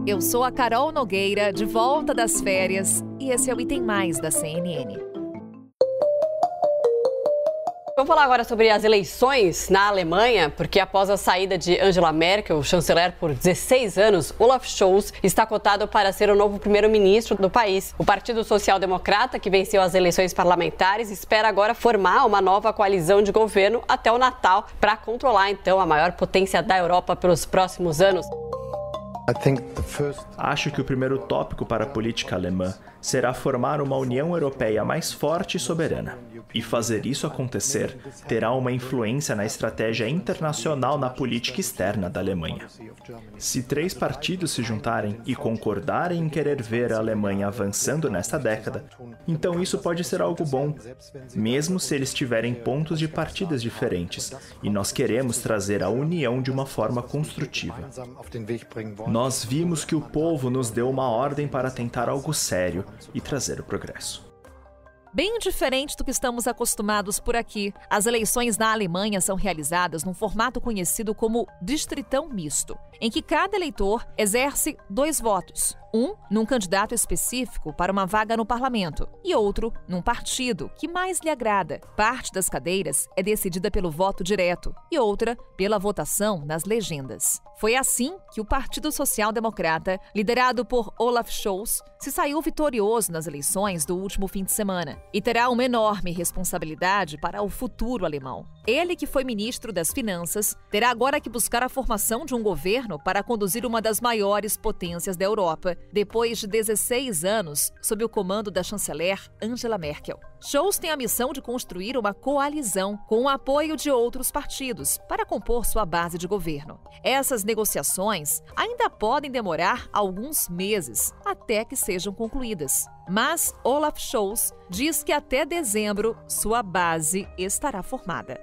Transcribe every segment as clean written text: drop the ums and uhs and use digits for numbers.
Eu sou a Carol Nogueira, de volta das férias, e esse é o Item Mais da CNN. Vamos falar agora sobre as eleições na Alemanha, porque após a saída de Angela Merkel, chanceler por 16 anos, Olaf Scholz está cotado para ser o novo primeiro-ministro do país. O Partido Social Democrata, que venceu as eleições parlamentares, espera agora formar uma nova coalizão de governo até o Natal para controlar, então, a maior potência da Europa pelos próximos anos. Acho que o primeiro tópico para a política alemã será formar uma União Europeia mais forte e soberana. E fazer isso acontecer terá uma influência na estratégia internacional na política externa da Alemanha. Se 3 partidos se juntarem e concordarem em querer ver a Alemanha avançando nesta década, então isso pode ser algo bom, mesmo se eles tiverem pontos de partidas diferentes, e nós queremos trazer a união de uma forma construtiva. Nós vimos que o povo nos deu uma ordem para tentar algo sério e trazer o progresso. Bem diferente do que estamos acostumados por aqui, as eleições na Alemanha são realizadas num formato conhecido como distritão misto, em que cada eleitor exerce 2 votos. Um num candidato específico para uma vaga no parlamento e outro num partido que mais lhe agrada. Parte das cadeiras é decidida pelo voto direto e outra pela votação nas legendas. Foi assim que o Partido Social Democrata, liderado por Olaf Scholz, se saiu vitorioso nas eleições do último fim de semana e terá uma enorme responsabilidade para o futuro alemão. Ele, que foi ministro das Finanças, terá agora que buscar a formação de um governo para conduzir uma das maiores potências da Europa, depois de 16 anos sob o comando da chanceler Angela Merkel. Scholz tem a missão de construir uma coalizão com o apoio de outros partidos para compor sua base de governo. Essas negociações ainda podem demorar alguns meses até que sejam concluídas. Mas Olaf Scholz diz que até dezembro sua base estará formada.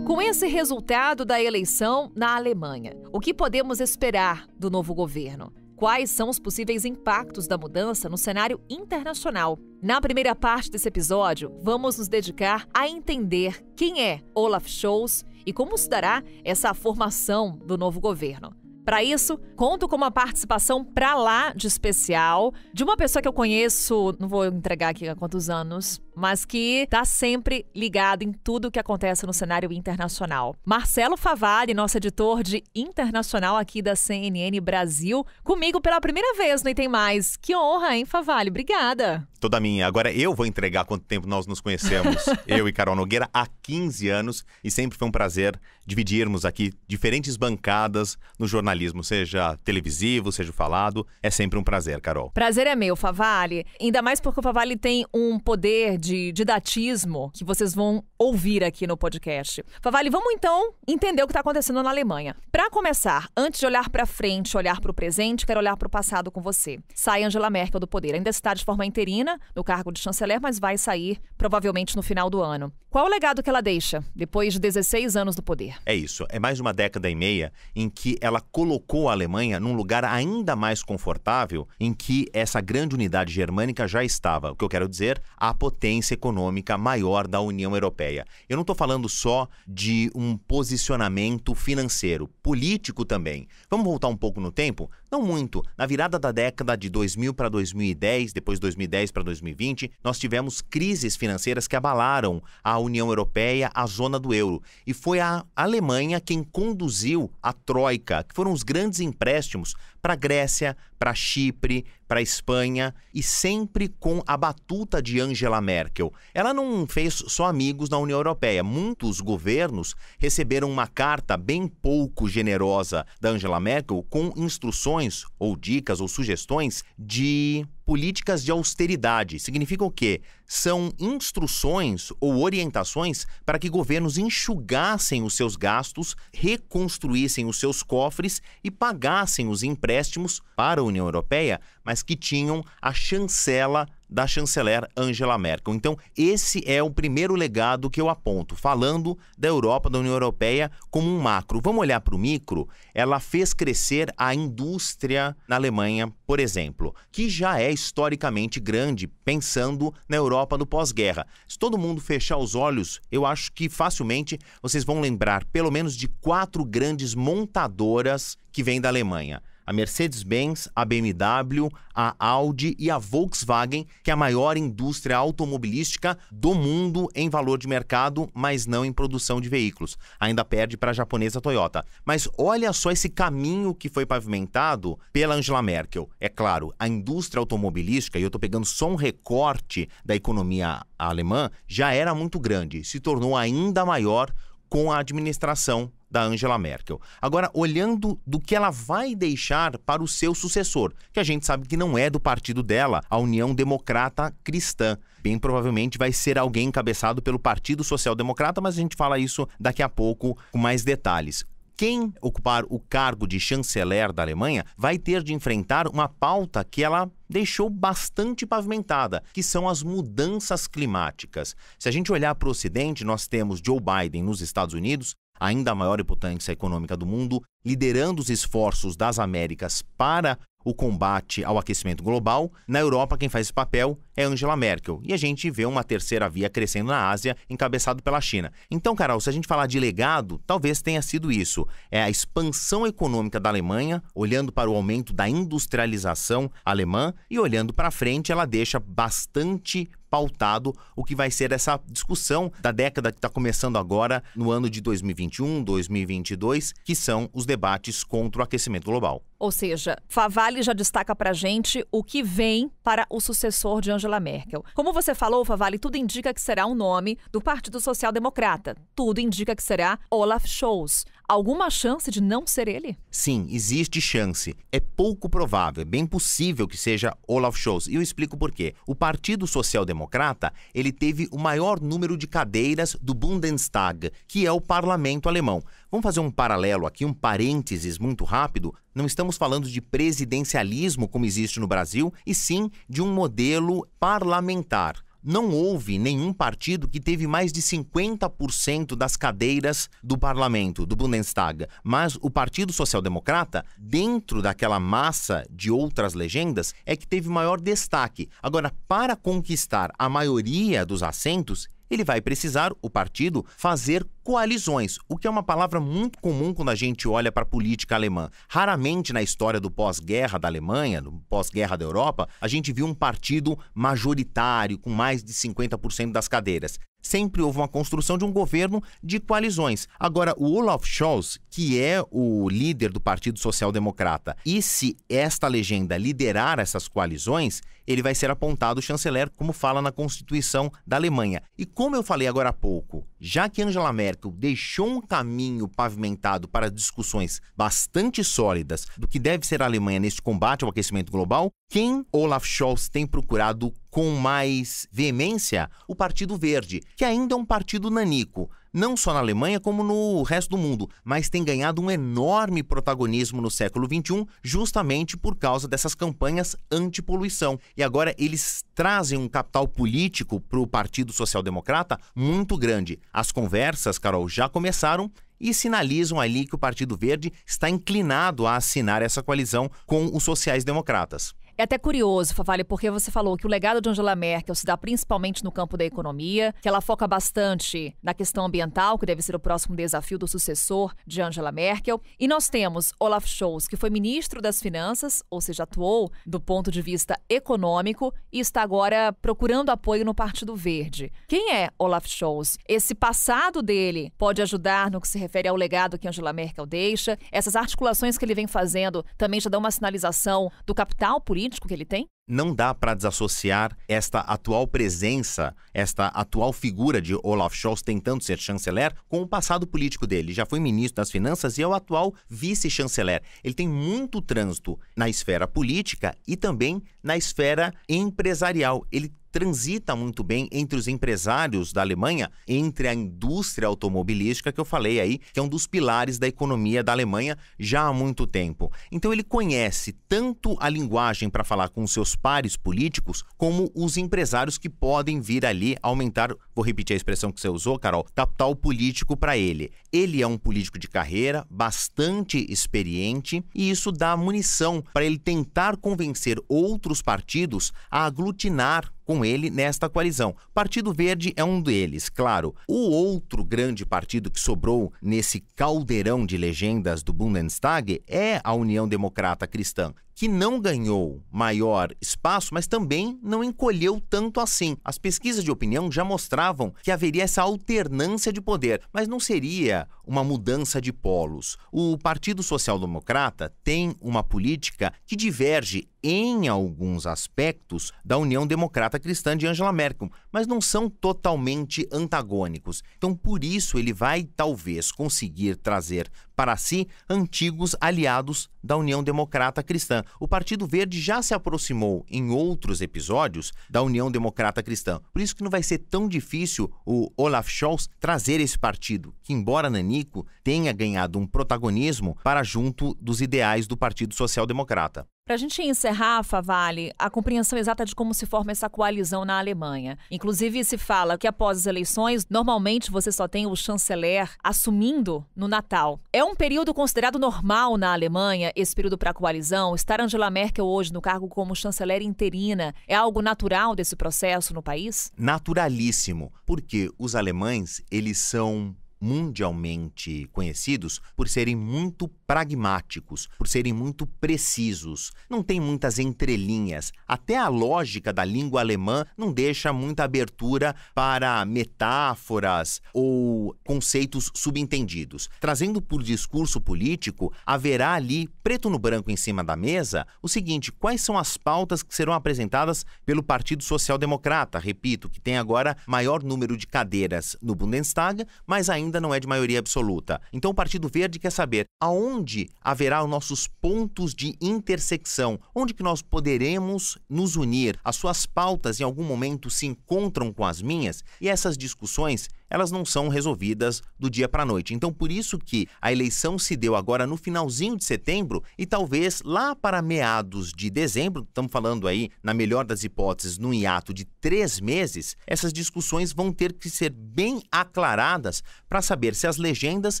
Com esse resultado da eleição na Alemanha, o que podemos esperar do novo governo? Quais são os possíveis impactos da mudança no cenário internacional? Na primeira parte desse episódio, vamos nos dedicar a entender quem é Olaf Scholz e como se dará essa formação do novo governo. Para isso, conto com uma participação pra lá de especial de uma pessoa que eu conheço, não vou entregar aqui há quantos anos, mas que está sempre ligado em tudo o que acontece no cenário internacional. Marcelo Favalli, nosso editor de internacional aqui da CNN Brasil, comigo pela primeira vez no Item Mais. Que honra, hein, Favalli? Obrigada. Toda minha. Agora eu vou entregar quanto tempo nós nos conhecemos, eu e Carol Nogueira, há 15 anos, e sempre foi um prazer dividirmos aqui diferentes bancadas no jornalismo, seja televisivo, seja falado. É sempre um prazer, Carol. Prazer é meu, Favalli. Ainda mais porque o Favalli tem um poder de didatismo que vocês vão ouvir aqui no podcast. Favalli, vamos então entender o que está acontecendo na Alemanha. Para começar, antes de olhar para frente, olhar para o presente, quero olhar para o passado com você. Sai Angela Merkel do poder. Ainda está de forma interina no cargo de chanceler, mas vai sair provavelmente no final do ano. Qual o legado que ela deixa depois de 16 anos do poder? É isso. É mais de uma década e meia em que ela colocou a Alemanha num lugar ainda mais confortável em que essa grande unidade germânica já estava. O que eu quero dizer, a potência econômica maior da União Europeia. Eu não estou falando só de um posicionamento financeiro, político também. Vamos voltar um pouco no tempo? Não muito. Na virada da década de 2000 para 2010, depois de 2010 para 2020, nós tivemos crises financeiras que abalaram a União Europeia, a zona do euro. E foi a Alemanha quem conduziu a Troika, que foram os grandes empréstimos para a Grécia, para Chipre, para a Espanha, e sempre com a batuta de Angela Merkel. Ela não fez só amigos na União Europeia. Muitos governos receberam uma carta bem pouco generosa da Angela Merkel com instruções ou dicas ou sugestões de políticas de austeridade. Significa o quê? São instruções ou orientações para que governos enxugassem os seus gastos, reconstruíssem os seus cofres e pagassem os empréstimos para a União Europeia, mas que tinham a chancela da chanceler Angela Merkel. Então, esse é o primeiro legado que eu aponto, falando da Europa, da União Europeia, como um macro. Vamos olhar para o micro? Ela fez crescer a indústria na Alemanha, por exemplo, que já é historicamente grande, pensando na Europa do pós-guerra. Se todo mundo fechar os olhos, eu acho que facilmente vocês vão lembrar pelo menos de 4 grandes montadoras que vêm da Alemanha. A Mercedes-Benz, a BMW, a Audi e a Volkswagen, que é a maior indústria automobilística do mundo em valor de mercado, mas não em produção de veículos. Ainda perde para a japonesa Toyota. Mas olha só esse caminho que foi pavimentado pela Angela Merkel. É claro, a indústria automobilística, e eu estou pegando só um recorte da economia alemã, já era muito grande, se tornou ainda maior com a administração da Angela Merkel. Agora, olhando do que ela vai deixar para o seu sucessor, que a gente sabe que não é do partido dela, a União Democrata Cristã. Bem provavelmente vai ser alguém encabeçado pelo Partido Social Democrata, mas a gente fala isso daqui a pouco com mais detalhes. Quem ocupar o cargo de chanceler da Alemanha vai ter de enfrentar uma pauta que ela deixou bastante pavimentada, que são as mudanças climáticas. Se a gente olhar para o Ocidente, nós temos Joe Biden nos Estados Unidos, ainda a maior potência econômica do mundo, liderando os esforços das Américas para o combate ao aquecimento global. Na Europa, quem faz esse papel é Angela Merkel. E a gente vê uma terceira via crescendo na Ásia, encabeçado pela China. Então, Carol, se a gente falar de legado, talvez tenha sido isso. É a expansão econômica da Alemanha, olhando para o aumento da industrialização alemã e olhando para frente, ela deixa bastante pautado o que vai ser essa discussão da década que está começando agora, no ano de 2021, 2022, que são os debates contra o aquecimento global. Ou seja, Favalli já destaca para a gente o que vem para o sucessor de Angela Merkel. Como você falou, Favalli, tudo indica que será um nome do Partido Social Democrata. Tudo indica que será Olaf Scholz. Alguma chance de não ser ele? Sim, existe chance. É pouco provável, é bem possível que seja Olaf Scholz. E eu explico por quê. O Partido Social Democrata, ele teve o maior número de cadeiras do Bundestag, que é o parlamento alemão. Vamos fazer um paralelo aqui, um parênteses muito rápido. Não estamos falando de presidencialismo como existe no Brasil, e sim de um modelo parlamentar. Não houve nenhum partido que teve mais de 50% das cadeiras do parlamento, do Bundestag. Mas o Partido Social Democrata, dentro daquela massa de outras legendas, é que teve maior destaque. Agora, para conquistar a maioria dos assentos, ele vai precisar, o partido, fazer coalizões, o que é uma palavra muito comum quando a gente olha para a política alemã. Raramente na história do pós-guerra da Alemanha, do pós-guerra da Europa, a gente viu um partido majoritário com mais de 50% das cadeiras. Sempre houve uma construção de um governo de coalizões. Agora, o Olaf Scholz, que é o líder do Partido Social Democrata, e se esta legenda liderar essas coalizões, ele vai ser apontado chanceler, como fala na Constituição da Alemanha. E como eu falei agora há pouco, já que Angela Merkel deixou um caminho pavimentado para discussões bastante sólidas do que deve ser a Alemanha neste combate ao aquecimento global, quem Olaf Scholz tem procurado com mais veemência? O Partido Verde, que ainda é um partido nanico, não só na Alemanha como no resto do mundo, mas tem ganhado um enorme protagonismo no século XXI, justamente por causa dessas campanhas anti-poluição. E agora eles trazem um capital político para o Partido Social Democrata muito grande. As conversas, Carol, já começaram e sinalizam ali que o Partido Verde está inclinado a assinar essa coalizão com os sociais-democratas. É até curioso, Favalli, porque você falou que o legado de Angela Merkel se dá principalmente no campo da economia, que ela foca bastante na questão ambiental, que deve ser o próximo desafio do sucessor de Angela Merkel. E nós temos Olaf Scholz, que foi ministro das Finanças, ou seja, atuou do ponto de vista econômico e está agora procurando apoio no Partido Verde. Quem é Olaf Scholz? Esse passado dele pode ajudar no que se refere ao legado que Angela Merkel deixa? Essas articulações que ele vem fazendo também já dão uma sinalização do capital político que ele tem? Não dá para desassociar esta atual presença, esta atual figura de Olaf Scholz tentando ser chanceler com o passado político dele. Já foi ministro das Finanças e é o atual vice-chanceler. Ele tem muito trânsito na esfera política e também na esfera empresarial. Ele transita muito bem entre os empresários da Alemanha, entre a indústria automobilística, que eu falei aí, que é um dos pilares da economia da Alemanha já há muito tempo. Então ele conhece tanto a linguagem para falar com seus pares políticos, como os empresários que podem vir ali aumentar, vou repetir a expressão que você usou, Carol, capital político para ele. Ele é um político de carreira, bastante experiente, e isso dá munição para ele tentar convencer outros partidos a aglutinar com ele nesta coalizão. Partido Verde é um deles, claro. O outro grande partido que sobrou nesse caldeirão de legendas do Bundestag é a União Democrata Cristã, que não ganhou maior espaço, mas também não encolheu tanto assim. As pesquisas de opinião já mostravam que haveria essa alternância de poder, mas não seria uma mudança de polos. O Partido Social Democrata tem uma política que diverge em alguns aspectos da União Democrata Cristã de Angela Merkel, mas não são totalmente antagônicos. Então, por isso, ele vai talvez conseguir trazer para si antigos aliados da União Democrata Cristã. O Partido Verde já se aproximou em outros episódios da União Democrata Cristã. Por isso que não vai ser tão difícil o Olaf Scholz trazer esse partido, que embora nanico, tenha ganhado um protagonismo para junto dos ideais do Partido Social Democrata. Para a gente encerrar, Favalli, a compreensão exata de como se forma essa coalizão na Alemanha. Inclusive, se fala que após as eleições, normalmente você só tem o chanceler assumindo no Natal. É um período considerado normal na Alemanha, esse período para a coalizão? Estar Angela Merkel hoje no cargo como chanceler interina é algo natural desse processo no país? Naturalíssimo, porque os alemães, eles são mundialmente conhecidos por serem muito pragmáticos, por serem muito precisos. Não tem muitas entrelinhas. Até a lógica da língua alemã não deixa muita abertura para metáforas ou conceitos subentendidos. Trazendo por discurso político, haverá ali, preto no branco em cima da mesa, o seguinte: quais são as pautas que serão apresentadas pelo Partido Social Democrata? Repito, que tem agora maior número de cadeiras no Bundestag, mas ainda não é de maioria absoluta. Então o Partido Verde quer saber aonde haverá os nossos pontos de intersecção, onde que nós poderemos nos unir. As suas pautas em algum momento se encontram com as minhas, e essas discussões, elas não são resolvidas do dia para a noite. Então, por isso que a eleição se deu agora no finalzinho de setembro e talvez lá para meados de dezembro, estamos falando aí, na melhor das hipóteses, num hiato de 3 meses, essas discussões vão ter que ser bem aclaradas para saber se as legendas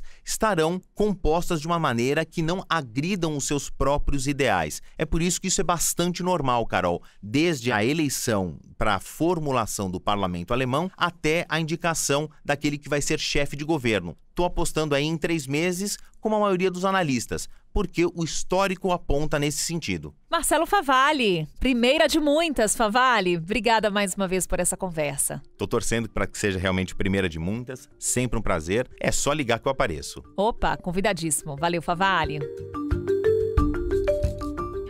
estarão compostas de uma maneira que não agridam os seus próprios ideais. É por isso que isso é bastante normal, Carol, desde a eleição para a formulação do parlamento alemão até a indicação daquele que vai ser chefe de governo. Estou apostando aí em 3 meses, como a maioria dos analistas, porque o histórico aponta nesse sentido. Marcelo Favalli, primeira de muitas, Favalli. Obrigada mais uma vez por essa conversa. Estou torcendo para que seja realmente primeira de muitas, sempre um prazer. É só ligar que eu apareço. Opa, convidadíssimo. Valeu, Favalli.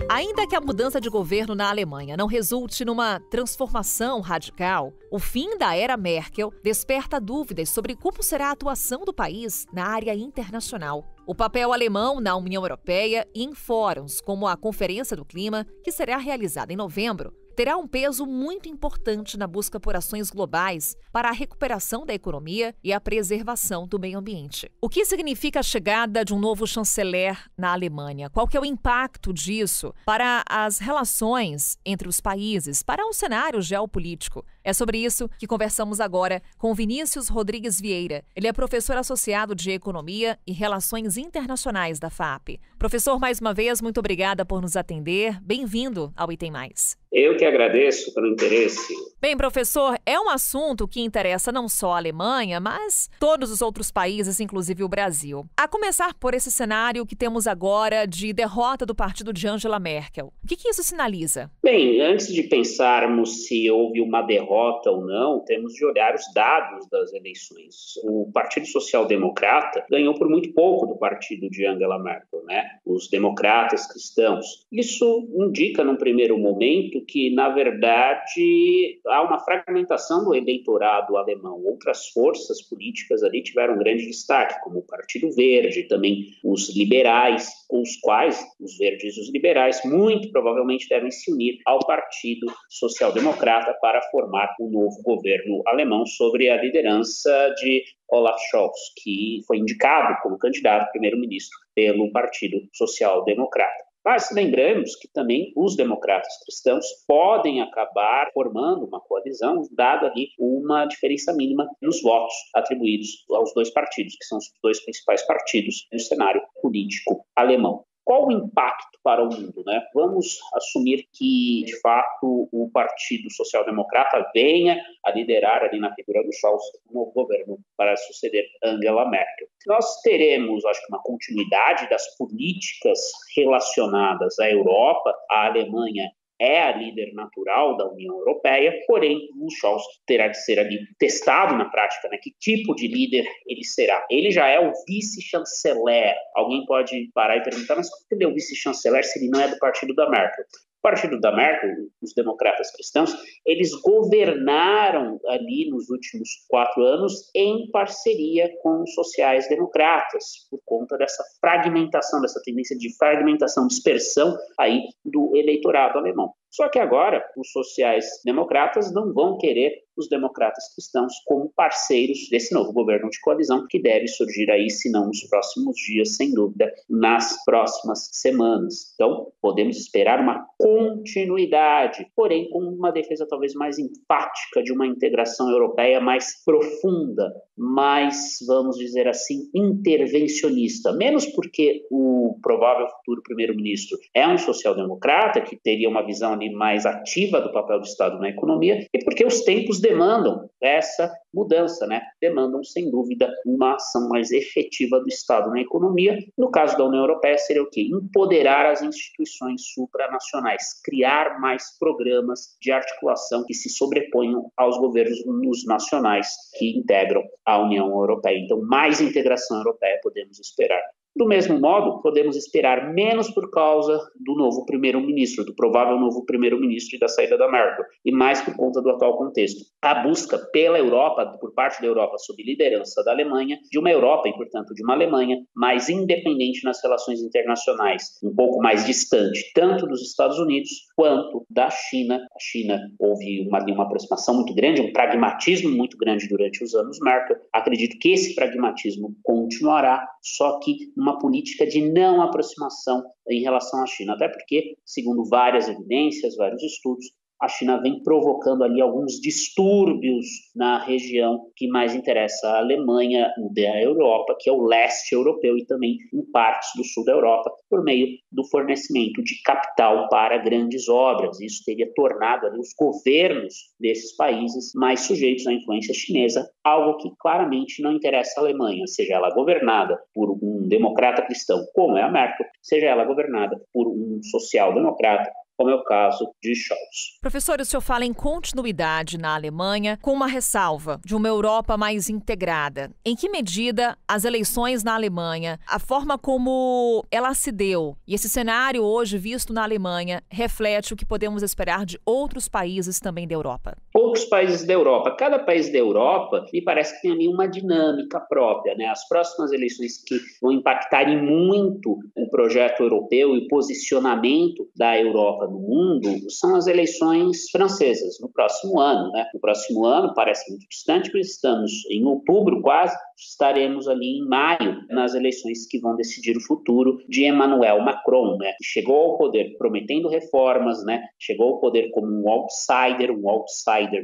Ainda que a mudança de governo na Alemanha não resulte numa transformação radical, o fim da era Merkel desperta dúvidas sobre como será a atuação do país na área internacional. O papel alemão na União Europeia e em fóruns como a Conferência do Clima, que será realizada em novembro, terá um peso muito importante na busca por ações globais para a recuperação da economia e a preservação do meio ambiente. O que significa a chegada de um novo chanceler na Alemanha? Qual que é o impacto disso para as relações entre os países, para o cenário geopolítico? É sobre isso que conversamos agora com Vinícius Rodrigues Vieira. Ele é professor associado de Economia e Relações Internacionais da FAP. Professor, mais uma vez, muito obrigada por nos atender. Bem-vindo ao Item Mais. Eu que agradeço pelo interesse. Bem, professor, é um assunto que interessa não só a Alemanha, mas todos os outros países, inclusive o Brasil. A começar por esse cenário que temos agora de derrota do partido de Angela Merkel. O que isso sinaliza? Bem, antes de pensarmos se houve uma derrota ou não, temos de olhar os dados das eleições. O Partido Social Democrata ganhou por muito pouco do partido de Angela Merkel, né? Os democratas cristãos. Isso indica, num primeiro momento, que, na verdade, há uma fragmentação do eleitorado alemão. Outras forças políticas ali tiveram grande destaque, como o Partido Verde, também os liberais, com os quais os verdes e os liberais muito provavelmente devem se unir ao Partido Social-Democrata para formar um novo governo alemão sobre a liderança de Olaf Scholz, que foi indicado como candidato a primeiro-ministro pelo Partido Social-Democrata. Mas lembramos que também os democratas cristãos podem acabar formando uma coalizão, dada ali uma diferença mínima nos votos atribuídos aos dois partidos, que são os dois principais partidos no cenário político alemão. Qual o impacto para o mundo, né? Vamos assumir que, de fato, o Partido Social-Democrata venha a liderar ali na figura do Scholz um novo governo para suceder Angela Merkel. Nós teremos, acho que, uma continuidade das políticas relacionadas à Europa. A Alemanha é a líder natural da União Europeia, porém o Scholz terá de ser ali testado na prática, né? Que tipo de líder ele será? Ele já é o vice-chanceler. Alguém pode parar e perguntar, mas como que ele é o vice-chanceler se ele não é do partido da Merkel? O partido da Merkel, os democratas cristãos, eles governaram ali nos últimos 4 anos em parceria com os sociais-democratas, por conta dessa fragmentação, dessa tendência de fragmentação, dispersão aí do eleitorado alemão. Só que agora os sociais-democratas não vão querer os democratas cristãos como parceiros desse novo governo de coalizão que deve surgir aí, se não nos próximos dias, sem dúvida, nas próximas semanas. Então, podemos esperar uma continuidade, porém com uma defesa talvez mais enfática de uma integração europeia mais profunda, mais, vamos dizer assim, intervencionista. Menos porque o provável futuro primeiro-ministro é um social-democrata que teria uma visão ali mais ativa do papel do Estado na economia, e porque os tempos demandam essa mudança, né? Demandam, sem dúvida, uma ação mais efetiva do Estado na economia. No caso da União Europeia, seria o quê? Empoderar as instituições supranacionais, criar mais programas de articulação que se sobreponham aos governos nacionais que integram a União Europeia. Então, mais integração europeia podemos esperar. Do mesmo modo, podemos esperar menos por causa do novo primeiro-ministro, do provável novo primeiro-ministro e da saída da Merkel, e mais por conta do atual contexto. A busca pela Europa, por parte da Europa, sob liderança da Alemanha, de uma Europa e, portanto, de uma Alemanha mais independente nas relações internacionais, um pouco mais distante, tanto dos Estados Unidos quanto da China. A China houve uma aproximação muito grande, um pragmatismo muito grande durante os anos Merkel. Acredito que esse pragmatismo continuará, só que uma política de não aproximação em relação à China, até porque, segundo várias evidências, vários estudos, a China vem provocando ali alguns distúrbios na região que mais interessa a Alemanha da Europa, que é o leste europeu e também em partes do sul da Europa, por meio do fornecimento de capital para grandes obras. Isso teria tornado ali os governos desses países mais sujeitos à influência chinesa, algo que claramente não interessa à Alemanha, seja ela governada por um democrata cristão, como é a Merkel, seja ela governada por um social-democrata, como é o caso de Scholz. Professor, o senhor fala em continuidade na Alemanha, com uma ressalva de uma Europa mais integrada. Em que medida as eleições na Alemanha, a forma como ela se deu, e esse cenário hoje visto na Alemanha, reflete o que podemos esperar de outros países também da Europa? Outros países da Europa. Cada país da Europa me parece que tem ali uma dinâmica própria, né? As próximas eleições que vão impactar muito o projeto europeu e o posicionamento da Europa no mundo são as eleições francesas no próximo ano, né? No próximo ano, parece muito distante, mas estamos em outubro quase, estaremos ali em maio nas eleições que vão decidir o futuro de Emmanuel Macron, né? Que chegou ao poder prometendo reformas, né? Chegou ao poder como um outsider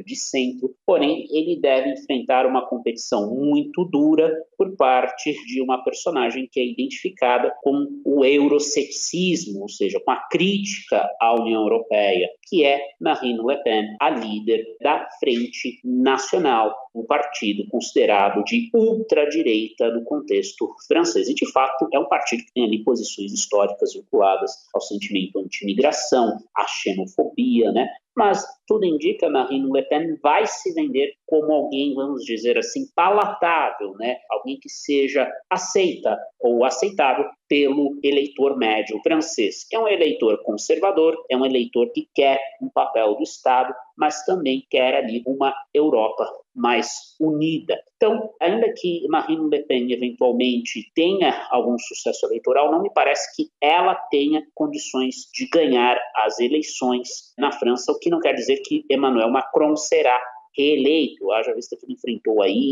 de centro, porém ele deve enfrentar uma competição muito dura por parte de uma personagem que é identificada com o euroceticismo, ou seja, com a crítica à União Europeia, que é Marine Le Pen, a líder da Frente Nacional, um partido considerado de ultradireita no contexto francês. E, de fato, é um partido que tem ali posições históricas vinculadas ao sentimento anti-imigração, à xenofobia, né? Mas tudo indica que Marine Le Pen vai se vender como alguém, vamos dizer assim, palatável, né? Alguém que seja aceita ou aceitável pelo eleitor médio francês. É um eleitor conservador, é um eleitor que quer um papel do Estado, mas também quer ali uma Europa mais unida. Então, ainda que Marine Le Pen eventualmente tenha algum sucesso eleitoral, não me parece que ela tenha condições de ganhar as eleições na França, o que não quer dizer que Emmanuel Macron será reeleito, haja vista que ele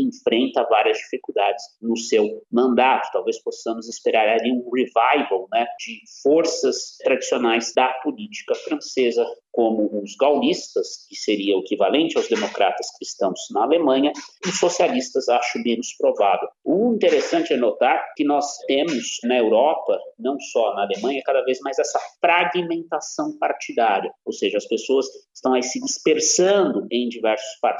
enfrenta várias dificuldades no seu mandato. Talvez possamos esperar ali um revival, de forças tradicionais da política francesa, como os gaullistas, que seria o equivalente aos democratas cristãos na Alemanha, e os socialistas acho menos provável. O interessante é notar que nós temos na Europa, não só na Alemanha, cada vez mais essa fragmentação partidária, ou seja, as pessoas estão aí se dispersando em diversos partidos.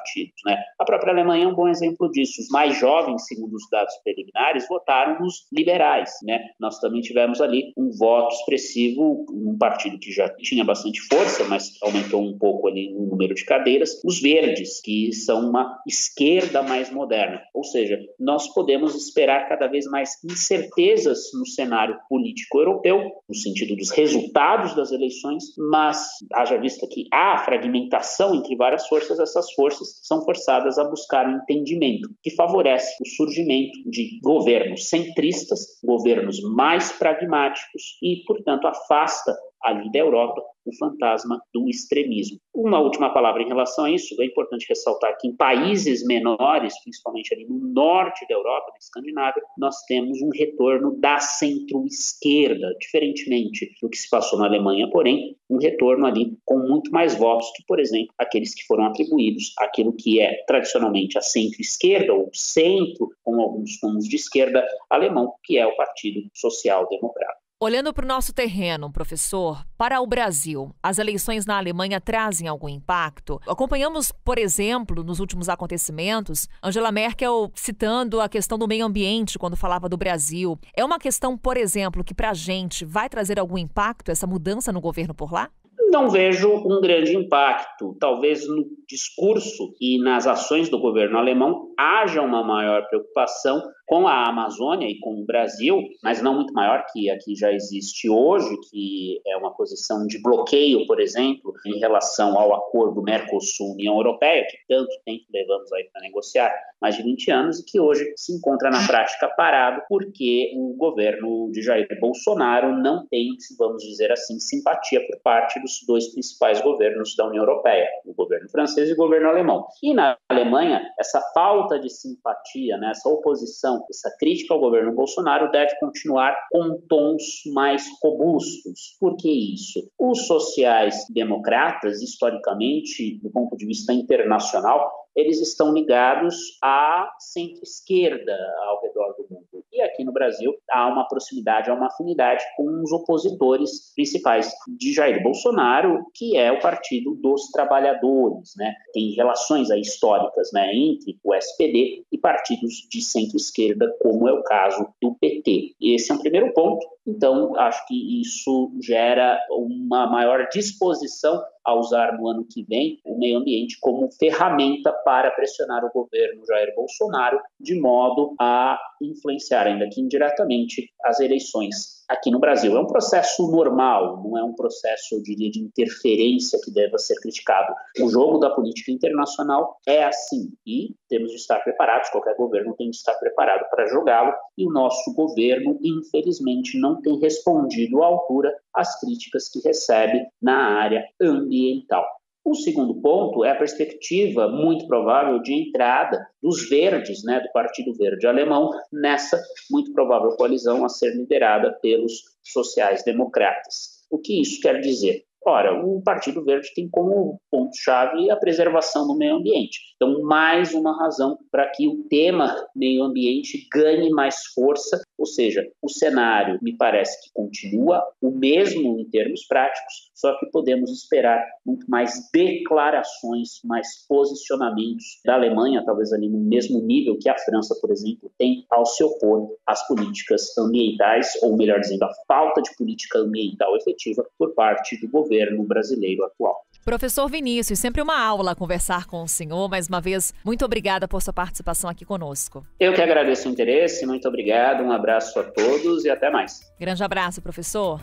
A própria Alemanha é um bom exemplo disso. Os mais jovens, segundo os dados preliminares, votaram nos liberais. Nós também tivemos ali um voto expressivo, um partido que já tinha bastante força, mas aumentou um pouco ali o número de cadeiras, os verdes, que são uma esquerda mais moderna. Ou seja, nós podemos esperar cada vez mais incertezas no cenário político europeu, no sentido dos resultados das eleições, mas haja vista que há fragmentação entre várias forças, essas forças são forçadas a buscar um entendimento que favorece o surgimento de governos centristas, governos mais pragmáticos e, portanto, afasta ali da Europa o fantasma do extremismo. Uma última palavra em relação a isso, é importante ressaltar que em países menores, principalmente ali no norte da Europa, na Escandinávia, nós temos um retorno da centro-esquerda, diferentemente do que se passou na Alemanha, porém, um retorno ali com muito mais votos que, por exemplo, aqueles que foram atribuídos àquilo que é tradicionalmente a centro-esquerda ou centro, com alguns tons de esquerda alemão, que é o Partido Social Democrata. Olhando para o nosso terreno, professor, para o Brasil, as eleições na Alemanha trazem algum impacto? Acompanhamos, por exemplo, nos últimos acontecimentos, Angela Merkel citando a questão do meio ambiente quando falava do Brasil. É uma questão, por exemplo, que para a gente vai trazer algum impacto, essa mudança no governo por lá? Não vejo um grande impacto. Talvez no discurso e nas ações do governo alemão haja uma maior preocupação com a Amazônia e com o Brasil, mas não muito maior que a que já existe hoje, que é uma posição de bloqueio, por exemplo, em relação ao acordo Mercosul-União Europeia, que tanto tempo levamos aí para negociar, mais de 20 anos, e que hoje se encontra na prática parado porque o governo de Jair Bolsonaro não tem, vamos dizer assim, simpatia por parte dos dois principais governos da União Europeia, o governo francês e o governo alemão. E na Alemanha, essa falta de simpatia, essa oposição, essa crítica ao governo Bolsonaro deve continuar com tons mais robustos. Por que isso? Os sociais-democratas, historicamente, do ponto de vista internacional, eles estão ligados à centro-esquerda ao redor do mundo. E aqui no Brasil há uma proximidade, há uma afinidade com os opositores principais de Jair Bolsonaro, que é o Partido dos Trabalhadores. Tem relações aí históricas entre o SPD e partidos de centro-esquerda, como é o caso do PT. Esse é um primeiro ponto. Então, acho que isso gera uma maior disposição a usar no ano que vem o meio ambiente como ferramenta para pressionar o governo Jair Bolsonaro, de modo a influenciar, ainda que indiretamente, as eleições aqui no Brasil. É um processo normal, não é um processo, eu diria, de interferência que deva ser criticado. O jogo da política internacional é assim e temos de estar preparados, qualquer governo tem de estar preparado para jogá-lo, e o nosso governo, infelizmente, não tem respondido à altura às críticas que recebe na área ambiental. O segundo ponto é a perspectiva muito provável de entrada dos verdes, do Partido Verde Alemão, nessa muito provável coalizão a ser liderada pelos sociais-democratas. O que isso quer dizer? Ora, o Partido Verde tem como ponto-chave a preservação do meio ambiente. Então, mais uma razão para que o tema meio ambiente ganhe mais força, ou seja, o cenário me parece que continua o mesmo em termos práticos, só que podemos esperar muito mais declarações, mais posicionamentos da Alemanha, talvez ali no mesmo nível que a França, por exemplo, tem ao se opor às políticas ambientais, ou melhor dizendo, a falta de política ambiental efetiva por parte do governo brasileiro atual. Professor Vinícius, sempre uma aula conversar com o senhor. Mais uma vez, muito obrigada por sua participação aqui conosco. Eu que agradeço o interesse, muito obrigado, um abraço a todos e até mais. Grande abraço, professor.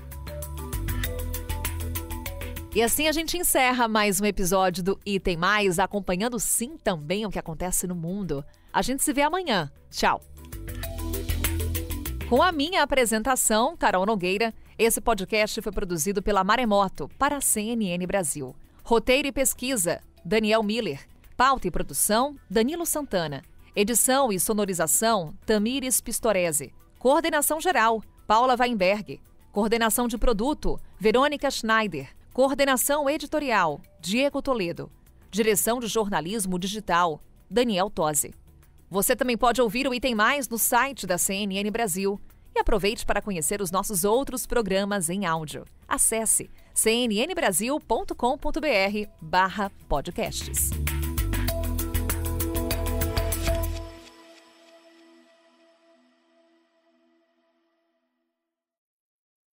E assim a gente encerra mais um episódio do Item Mais, acompanhando sim também o que acontece no mundo. A gente se vê amanhã. Tchau. Com a minha apresentação, Carol Nogueira, esse podcast foi produzido pela Maremoto para a CNN Brasil. Roteiro e pesquisa, Daniel Miller. Pauta e produção, Danilo Santana. Edição e sonorização, Tamires Pistorese. Coordenação geral, Paula Weinberg. Coordenação de produto, Verônica Schneider. Coordenação editorial, Diego Toledo. Direção de jornalismo digital, Daniel Tosi. Você também pode ouvir o Item Mais no site da CNN Brasil. E aproveite para conhecer os nossos outros programas em áudio. Acesse cnnbrasil.com.br/podcasts.